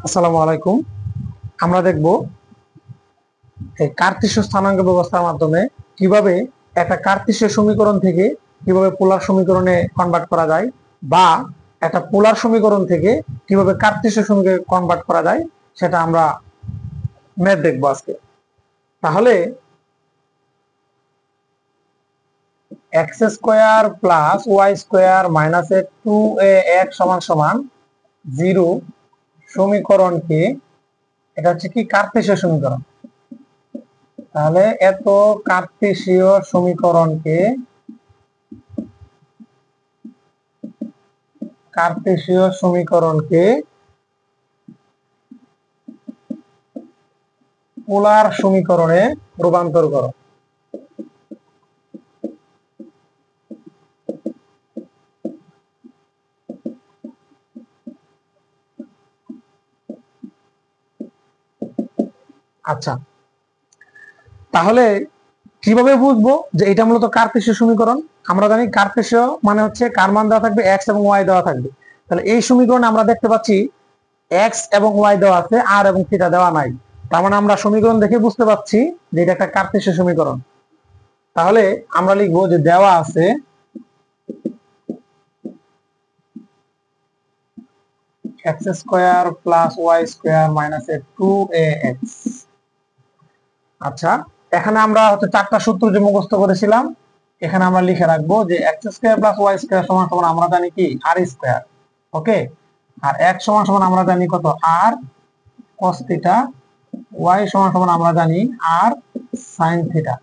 আসসালামু আলাইকুম। আমরা দেখব এই কার্তেশীয় স্থানাঙ্ক ব্যবস্থার মাধ্যমে কিভাবে একটা কার্তেশীয় সমীকরণ থেকে কিভাবে পোলার সমীকরণে কনভার্ট করা যায়, বা একটা পোলার সমীকরণ থেকে কিভাবে কার্তেশীয় সমীকরণে কনভার্ট করা যায়, সেটা আমরা ম্যাথ দেখবো আজকে। তাহলে x square plus Y square minus a 2ax সমান সমান 0 সমীকরণকে, এটা হচ্ছে কি কার্তেশীয় সমীকরণ। তাহলে এত কার্তেশীয় সমীকরণকে পোলার সমীকরণে রূপান্তর করো। আচ্ছা, তাহলে কিভাবে বুঝবো যে এটা মূলত কার্তেশীয় সমীকরণ? আমরা জানি কার্তেশীয় মানে হচ্ছে কার মান দেওয়া থাকবে, এক্স এবং ওয়াই দেওয়া থাকবে। তাহলে এই সমীকরণে আমরা দেখতে পাচ্ছি এক্স এবং ওয়াই দেওয়া আছে, আর এবং থিটা দেওয়া নাই। তার মানে আমরা সমীকরণ দেখে বুঝতে পাচ্ছি যে এটা একটা কার্তেশীয় সমীকরণ। তাহলে আমরা লিখবো যে দেওয়া আছে X square plus Y square minus 2ax। আচ্ছা, এখানে আমরা হচ্ছে চারটা সূত্র যে মুখস্থ করেছিলাম, এখানে আমরা লিখে রাখবো যে X square plus Y square সমান সমান আমরা জানি কি আর স্কোয়ার। ওকে, আর এক্স সমান সমান আমরা জানি কত, আর কস থিটা। ওয়াই সমান সমান আমরা জানি আর সাইন থিটা।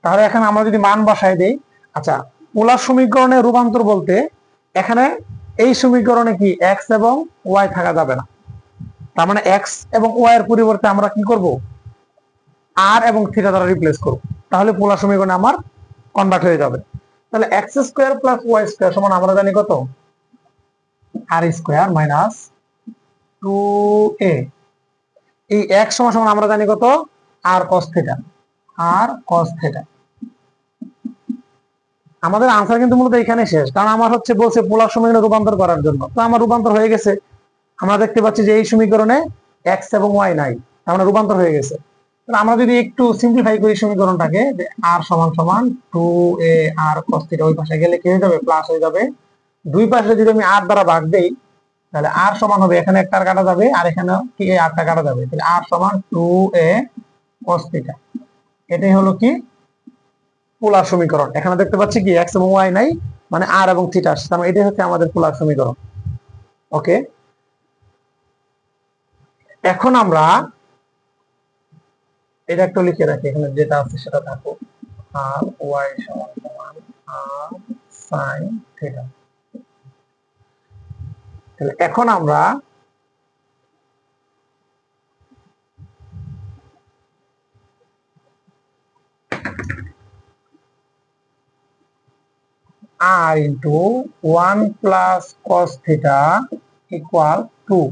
তাহলে এখানে আমরা যদি মান বসাই দেই, আচ্ছা, পোলার সমীকরণে রূপান্তর বলতে এখানে এই সমীকরণে কি এক্স এবং ওয়াই থাকা যাবে না। তার মানে এক্স এবং ওয়াই এর পরিবর্তে আমরা কি করব, আর এবং থিটা দ্বারা রিপ্লেস করব। তাহলে পোলার সমীকরণে আমার কনভার্ট হয়ে যাবে। তাহলে x square plus Y square সমান আমরা জানি কত, আর স্কোয়ার মাইনাস 2a। এই এক্স সমান সমান আমরা জানি কত, আর কস থিটা, আর কস থিটা। আমাদের আনসার কিন্তু মূলত এখানে শেষ, কারণ আমার হচ্ছে বলছে পোলার সমীকরণে রূপান্তর করার জন্য। তো আমার রূপান্তর হয়ে গেছে। আমরা দেখতে পাচ্ছি যে এই সমীকরণে এক্স এবং ওয়াই নাই, তার মানে রূপান্তর হয়ে গেছে। আমরা যদি একটু সিম্পলিফাই করি সমীকরণটাকে, যে আর সমান সমান 2a আর cos থিটা, ওই পাশে গেলে কি হয়ে যাবে, প্লাস হয়ে যাবে। দুই পাশে যদি আমি আর দ্বারা ভাগ দেই, তাহলে আর সমান হবে, এখানে একটা কাটা যাবে আর এখানে কি আরটা কাটা যাবে, তাহলে আর সমান 2a cos থিটা। এটাই হলো কি পোলার সমীকরণ। এখানে দেখতে পাচ্ছি কি এক্স এবং ওয়াই নাই, মানে আর এবং থিটা আসছে, তার মানে এটাই হচ্ছে আমাদের পোলার সমীকরণ। ওকে, এখন আমরা এটা একটু লিখে রাখি, এখানে যেটা আছে সেটা থাকুক, আর ওয়াই সমান সমান আর সাইন থিটা। তাহলে এখন আমরা r into 1 plus cos theta equal 2।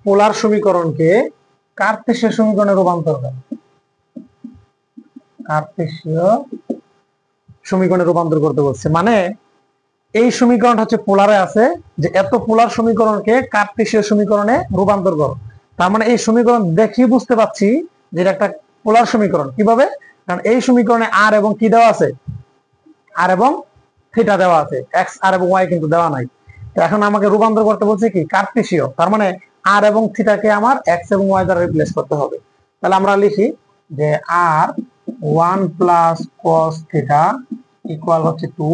পোলার সমীকরণকে কার্তেশীয় সমীকরণে রূপান্তর করে, কার্তেশীয় সমীকরণে রূপান্তর করতে বলছে। মানে এই সমীকরণটা হচ্ছে পোলারে আছে, যে এত পোলার সমীকরণকে কার্তেশীয় সমীকরণে রূপান্তর করো। তার মানে এই সমীকরণ দেখি বুঝতে পাচ্ছি যে এটা একটা পোলার সমীকরণ। কিভাবে? কারণ এই সমীকরণে আর এবং কি দেওয়া আছে, আর এবং থিটা দেওয়া আছে, এক্স আর এবং ওয়াই কিন্তু দেওয়া নাই। তো এখন আমাকে রূপান্তর করতে বলছে কি কার্তেশীয়, তার মানে আর এবং থিটাকে আমার এক্স এবং ওয়াই দ্বারা রিপ্লেস করতে হবে। তাহলে আমরা লিখি যে আর 1 প্লাস কস থিটা ইকুয়াল হচ্ছে 2।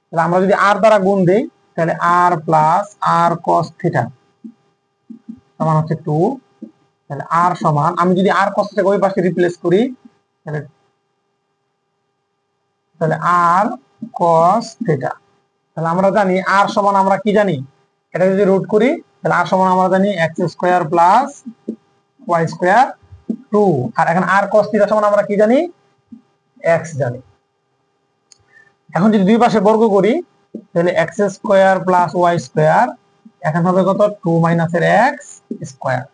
তাহলে আমরা যদি আর দ্বারা গুণ দেই, তাহলে আর প্লাস আর কস থিটা সমান হচ্ছে 2। তাহলে আর সমান, আমি যদি আর কস থিটাকে ওই পাশে রিপ্লেস করি, তাহলে আর কস থিটা। তাহলে আমরা জানি আর সমান আমরা কি জানি, এটা যদি রুট করি তাহলে আর সমান আমরা জানি X square plus Y square 2। আর এখন আর কস থিটা সমান আমরা কি জানি, এক্স জানি। এখন যদি দুই পাশে বর্গ করি, তাহলে x square plus Y square, এখন হবে কত, 2 মাইনাসের এক্স স্কোয়ার।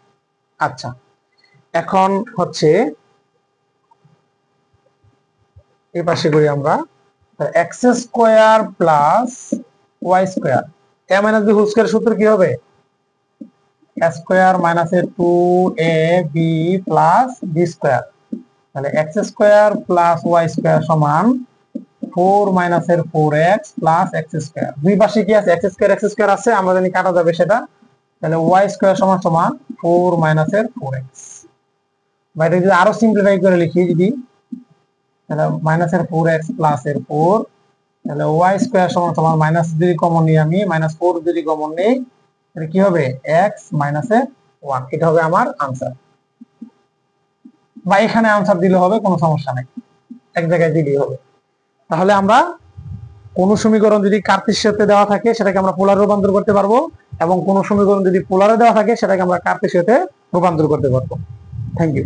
আচ্ছা, এখন হচ্ছে এই পাশে করি আমরা, x square plus Y square, a minus b whole square সূত্র কি হবে? A square minus a 2ab plus b square, তাহলে x square plus Y square সমান 4 মাইনাস এর 4x প্লাস এক্স স্কোয়ার। দুই পাশে কি আছে? এক্স স্কোয়ার আছে, আমরা জানি কাটা যাবে সেটা, তাহলে ওয়াই স্কোয়ার সমান সমান 4 মাইনাস এর 4x। বা এটা যদি আরো সিম্পলিফাই করে লিখি, যদি তাহলে মাইনাস এর 4x প্লাস এর 4, তাহলে ওয়াই স্কোয়ার সমান সমান মাইনাস যদি কমন নিই আমি, মাইনাস 4 যদি কমন নেই, তাহলে কি হবে? x মাইনাস এর 1। এটা হবে আমার আনসার। বা এখানে আনসার দিলে হবে, কোনো সমস্যা নেই, এক জায়গায় দিলেই হবে। তাহলে আমরা কোন সমীকরণ যদি কার্তেশীয়তে দেওয়া থাকে সেটাকে আমরা পোলার রূপান্তর করতে পারবো, এবং কোন সমীকরণ যদি পোলারে দেওয়া থাকে সেটাকে আমরা কার্তেশীয়তে রূপান্তর করতে পারবো। Thank you.